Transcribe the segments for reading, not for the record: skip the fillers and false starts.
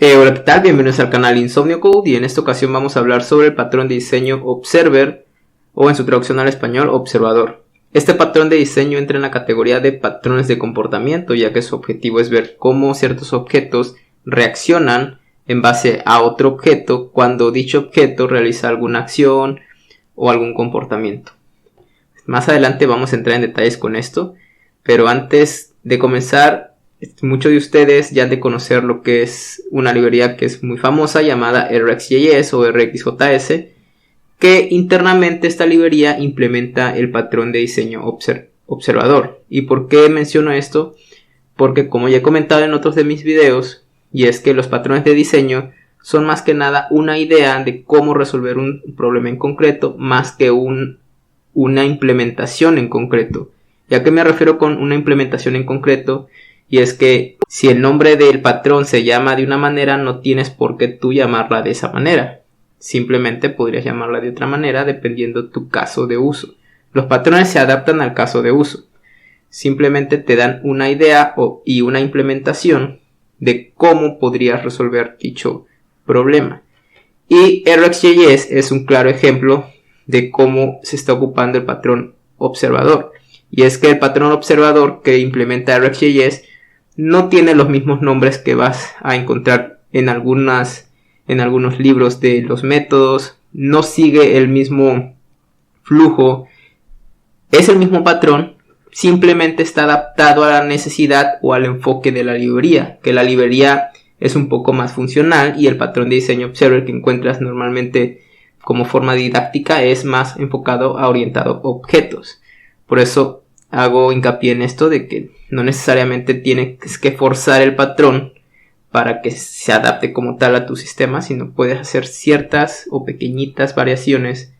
Hola, ¿qué tal? Bienvenidos al canal Insomnio Code, y en esta ocasión vamos a hablar sobre el patrón de diseño Observer, o en su traducción al español, observador. Este patrón de diseño entra en la categoría de patrones de comportamiento, ya que su objetivo es ver cómo ciertos objetos reaccionan en base a otro objeto cuando dicho objeto realiza alguna acción o algún comportamiento. Más adelante vamos a entrar en detalles con esto, pero antes de comenzar, muchos de ustedes ya han de conocer lo que es una librería que es muy famosa llamada RxJS o RxJS, que internamente esta librería implementa el patrón de diseño observador. ¿Y por qué menciono esto? Porque, como ya he comentado en otros de mis videos, y es que los patrones de diseño son más que nada una idea de cómo resolver un problema en concreto, más que una implementación en concreto. ¿Y a qué me refiero con una implementación en concreto? Y es que si el nombre del patrón se llama de una manera, no tienes por qué tú llamarla de esa manera. Simplemente podrías llamarla de otra manera dependiendo tu caso de uso. Los patrones se adaptan al caso de uso. Simplemente te dan una idea y una implementación de cómo podrías resolver dicho problema. Y RxJS es un claro ejemplo de cómo se está ocupando el patrón observador. Y es que el patrón observador que implementa RxJS no tiene los mismos nombres que vas a encontrar en algunos libros de los métodos. No sigue el mismo flujo. Es el mismo patrón, simplemente está adaptado a la necesidad o al enfoque de la librería, que la librería es un poco más funcional y el patrón de diseño Observer que encuentras normalmente como forma didáctica es más enfocado a orientado a objetos. Por eso hago hincapié en esto de que no necesariamente tienes que forzar el patrón para que se adapte como tal a tu sistema, sino puedes hacer ciertas o pequeñitas variaciones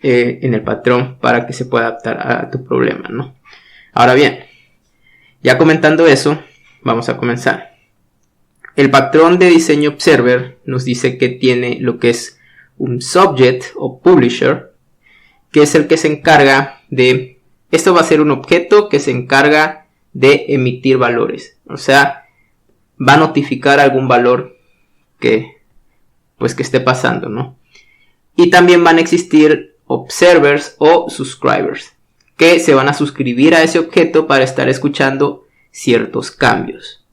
en el patrón para que se pueda adaptar a tu problema, ¿no? Ahora bien, ya comentando eso, vamos a comenzar. El patrón de diseño Observer nos dice que tiene lo que es un subject o publisher, que es el que se encarga de... Esto va a ser un objeto que se encarga de emitir valores. O sea, va a notificar algún valor que esté pasando, ¿no? Y también van a existir observers o subscribers, que se van a suscribir a ese objeto para estar escuchando ciertos cambios.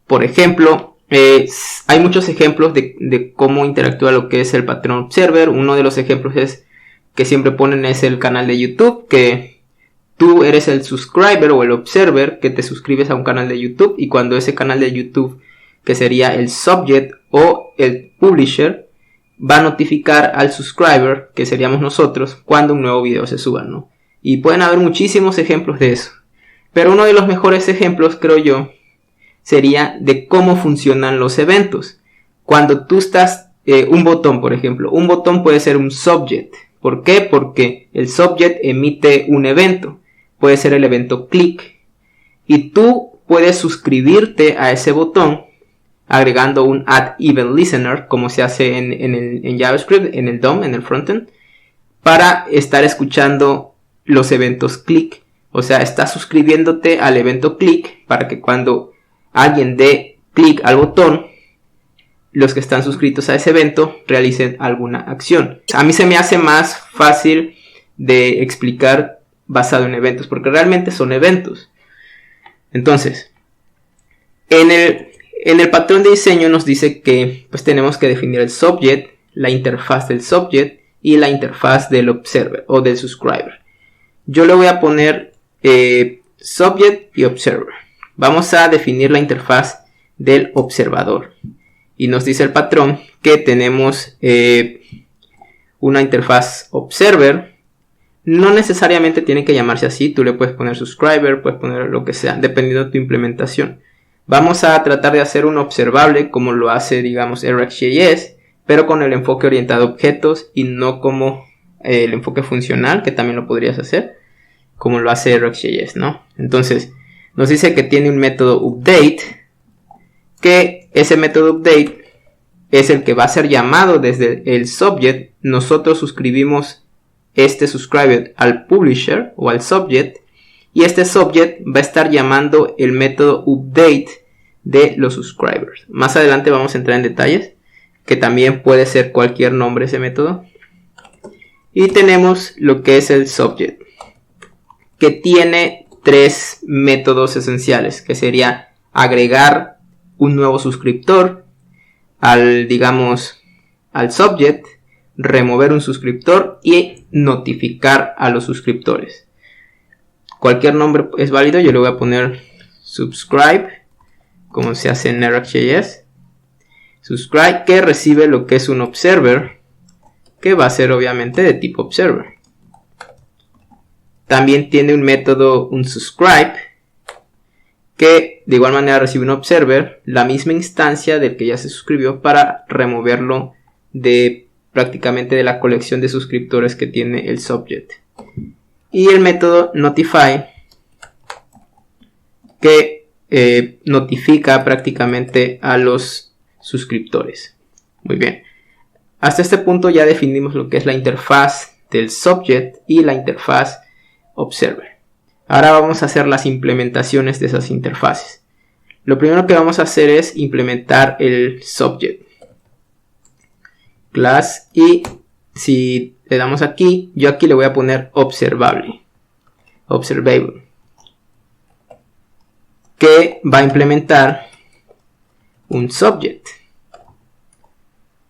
Por ejemplo, hay muchos ejemplos de cómo interactúa lo que es el patrón observer. Uno de los ejemplos que siempre ponen es el canal de YouTube, que tú eres el subscriber o el observer que te suscribes a un canal de YouTube, y cuando ese canal de YouTube, que sería el subject o el publisher, va a notificar al subscriber, que seríamos nosotros, cuando un nuevo video se suba, ¿no? Y pueden haber muchísimos ejemplos de eso. Pero uno de los mejores ejemplos, creo yo, sería de cómo funcionan los eventos. Cuando tú estás, un botón, por ejemplo, un botón puede ser un subject. ¿Por qué? Porque el subject emite un evento. Puede ser el evento click, y tú puedes suscribirte a ese botón agregando un add event listener, como se hace en JavaScript, en el DOM, en el frontend, para estar escuchando los eventos click. O sea, estás suscribiéndote al evento click para que cuando alguien dé clic al botón, los que están suscritos a ese evento realicen alguna acción. A mí se me hace más fácil de explicar basado en eventos, porque realmente son eventos. Entonces, en el patrón de diseño nos dice que pues tenemos que definir el subject, la interfaz del subject y la interfaz del observer o del subscriber. Yo le voy a poner subject y observer. Vamos a definir la interfaz del observador, y nos dice el patrón que tenemos una interfaz observer. No necesariamente tiene que llamarse así, tú le puedes poner subscriber, puedes poner lo que sea, dependiendo de tu implementación. Vamos a tratar de hacer un observable como lo hace, digamos, RxJS, pero con el enfoque orientado a objetos y no como el enfoque funcional, que también lo podrías hacer, como lo hace RxJS, ¿no? Entonces, nos dice que tiene un método update, que ese método update es el que va a ser llamado desde el subject. Nosotros suscribimos este subscriber al publisher o al subject, y este subject va a estar llamando el método update de los subscribers. Más adelante vamos a entrar en detalles, que también puede ser cualquier nombre ese método. Y tenemos lo que es el subject, que tiene tres métodos esenciales, que sería agregar un nuevo suscriptor al subject, remover un suscriptor y notificar a los suscriptores. Cualquier nombre es válido, yo le voy a poner subscribe, como se hace en React.js. Subscribe, que recibe lo que es un observer, que va a ser obviamente de tipo observer. También tiene un método, un subscribe, que de igual manera recibe un observer, la misma instancia del que ya se suscribió, para removerlo de prácticamente de la colección de suscriptores que tiene el subject. Y el método notify, que notifica prácticamente a los suscriptores. Muy bien. Hasta este punto ya definimos lo que es la interfaz del subject y la interfaz observer. Ahora vamos a hacer las implementaciones de esas interfaces. Lo primero que vamos a hacer es implementar el subject class, y si le damos aquí, yo aquí le voy a poner observable, que va a implementar un subject,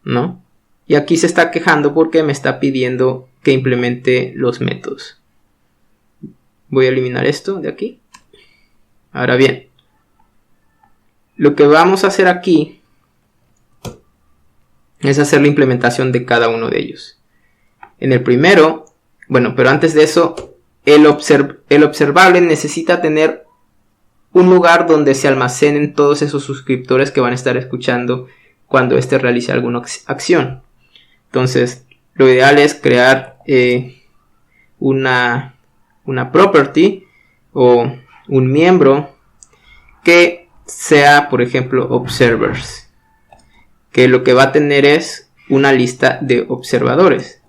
¿no? Y aquí se está quejando porque me está pidiendo que implemente los métodos. Voy a eliminar esto de aquí. Ahora bien, lo que vamos a hacer aquí es hacer la implementación de cada uno de ellos. En el primero, bueno, pero antes de eso, el observable necesita tener un lugar donde se almacenen todos esos suscriptores que van a estar escuchando cuando éste realice alguna acción. Entonces, lo ideal es crear una property o un miembro que sea, por ejemplo, observers, que lo que va a tener es una lista de observadores.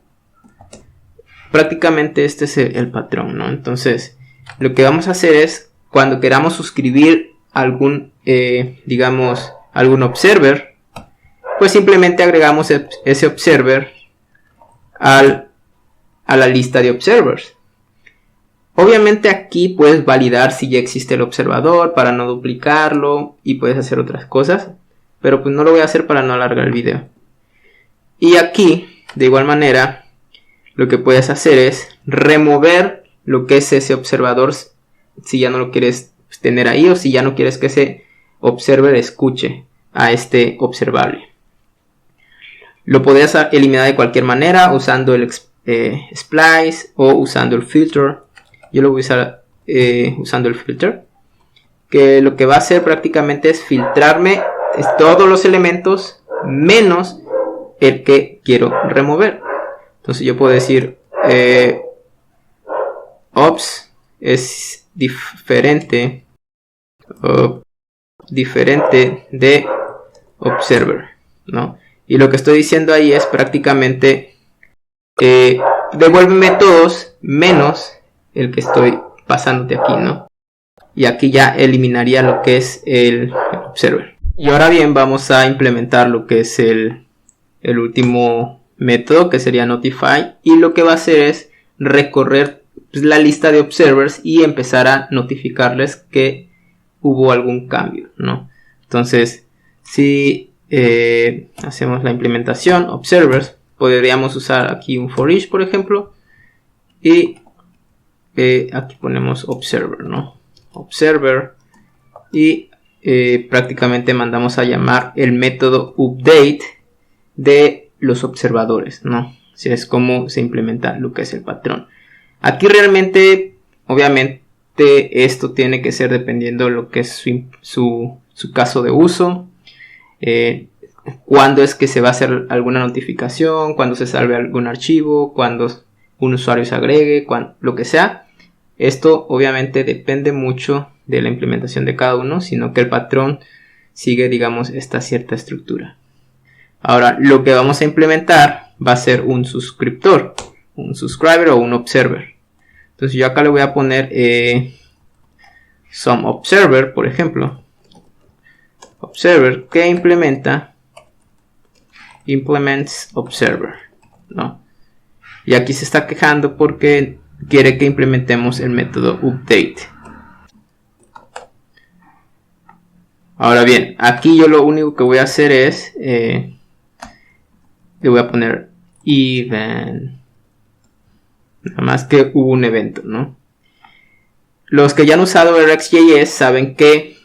Prácticamente este es el patrón, ¿no? Entonces, lo que vamos a hacer es, cuando queramos suscribir algún observer, pues simplemente agregamos ese observer a la lista de observers. Obviamente aquí puedes validar si ya existe el observador para no duplicarlo, y puedes hacer otras cosas, pero pues no lo voy a hacer para no alargar el video. Y aquí, de igual manera, lo que puedes hacer es remover lo que es ese observador si ya no lo quieres tener ahí, o si ya no quieres que ese observer escuche a este observable. Lo podrías eliminar de cualquier manera, usando el splice o usando el filter. Yo lo voy a usar usando el filter, que lo que va a hacer prácticamente es filtrarme todos los elementos menos el que quiero remover. Entonces yo puedo decir ops es diferente de observer, ¿no? Y lo que estoy diciendo ahí es prácticamente devuélveme todos menos el que estoy pasándote aquí, ¿no? Y aquí ya eliminaría lo que es el observer. Y ahora bien, vamos a implementar lo que es el último método, que sería notify, y lo que va a hacer es recorrer la lista de observers y empezar a notificarles que hubo algún cambio, ¿no? Entonces, si hacemos la implementación observers, podríamos usar aquí un for each, por ejemplo, y aquí ponemos observer, ¿no? Observer, y prácticamente mandamos a llamar el método update de los observadores, ¿no? Así es como se implementa lo que es el patrón. Aquí realmente, obviamente, esto tiene que ser dependiendo de lo que es su caso de uso. Cuándo es que se va a hacer alguna notificación, cuándo se salve algún archivo, cuándo un usuario se agregue, lo que sea. Esto obviamente depende mucho de la implementación de cada uno, sino que el patrón sigue, digamos, esta cierta estructura. Ahora, lo que vamos a implementar va a ser un suscriptor, un subscriber o un observer. Entonces yo acá le voy a poner some observer, por ejemplo. observer que implements observer, ¿no? Y aquí se está quejando porque quiere que implementemos el método update. Ahora bien, aquí yo lo único que voy a hacer es le voy a poner event, nada más que hubo un evento, ¿no? Los que ya han usado RxJS saben que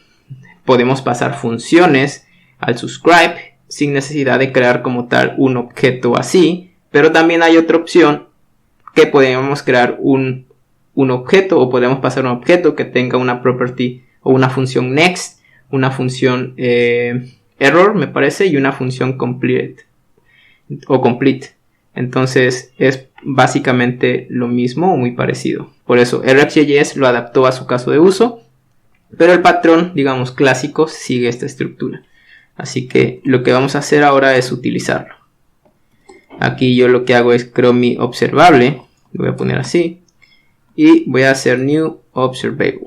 podemos pasar funciones al subscribe sin necesidad de crear como tal un objeto así, pero también hay otra opción que podemos crear un objeto, o podemos pasar un objeto que tenga una property o una función next, una función error me parece, y una función complete. Entonces es básicamente lo mismo o muy parecido. Por eso RxJS lo adaptó a su caso de uso, pero el patrón, digamos, clásico sigue esta estructura. Así que lo que vamos a hacer ahora es utilizarlo. Aquí yo lo que hago es creo mi observable, lo voy a poner así, y voy a hacer new observable,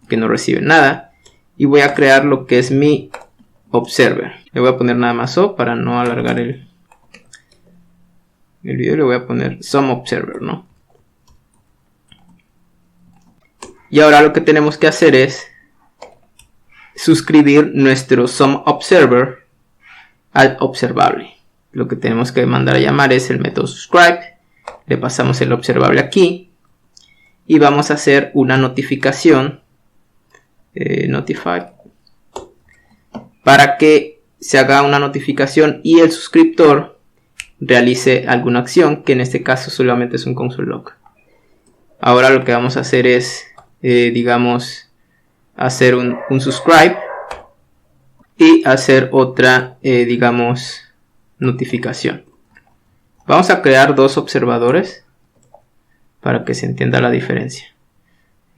que no recibe nada, y voy a crear lo que es mi observer. Le voy a poner nada más O para no alargar el video, le voy a poner some observer, ¿no? Y ahora lo que tenemos que hacer es suscribir nuestro some observer al observable. Lo que tenemos que mandar a llamar es el método subscribe, le pasamos el observable aquí y vamos a hacer una notificación notify para que se haga una notificación y el suscriptor realice alguna acción, que en este caso solamente es un console log. Ahora lo que vamos a hacer es digamos hacer un subscribe y hacer otra digamos notificación. Vamos a crear dos observadores para que se entienda la diferencia.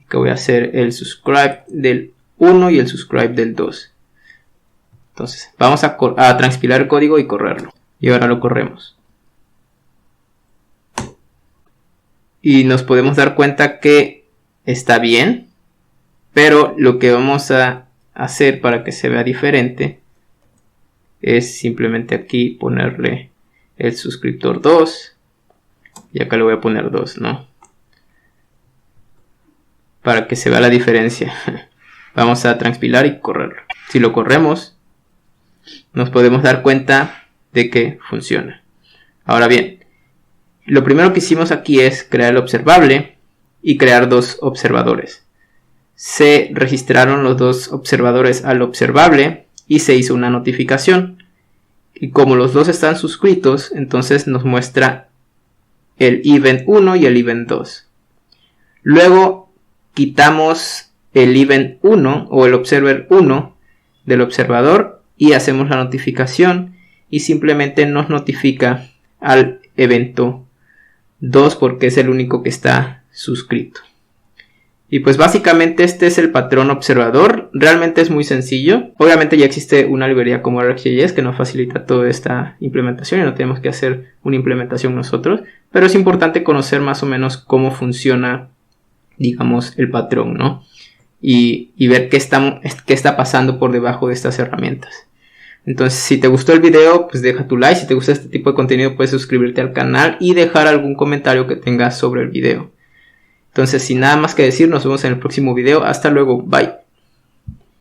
Que voy a hacer el subscribe del 1 y el subscribe del 2. Entonces vamos a transpilar el código y correrlo. Y ahora lo corremos. Y nos podemos dar cuenta que está bien, pero lo que vamos a hacer para que se vea diferente es simplemente aquí ponerle el suscriptor 2 y acá le voy a poner 2, ¿no? Para que se vea la diferencia. Vamos a transpilar y correrlo. Si lo corremos, nos podemos dar cuenta de que funciona. Ahora bien, lo primero que hicimos aquí es crear el observable y crear dos observadores. Se registraron los dos observadores al observable y se hizo una notificación. Y como los dos están suscritos, entonces nos muestra el event 1 y el event 2. Luego quitamos el event 1 o el observer 1 del observador y hacemos la notificación y simplemente nos notifica al evento 2 porque es el único que está suscrito. Y pues básicamente este es el patrón observador. Realmente es muy sencillo. Obviamente ya existe una librería como RxJS que nos facilita toda esta implementación y no tenemos que hacer una implementación nosotros. Pero es importante conocer más o menos cómo funciona, digamos, el patrón, ¿no? Y ver qué está pasando por debajo de estas herramientas. Entonces, si te gustó el video, pues deja tu like. Si te gusta este tipo de contenido, puedes suscribirte al canal y dejar algún comentario que tengas sobre el video. Entonces, sin nada más que decir, nos vemos en el próximo video. Hasta luego, bye.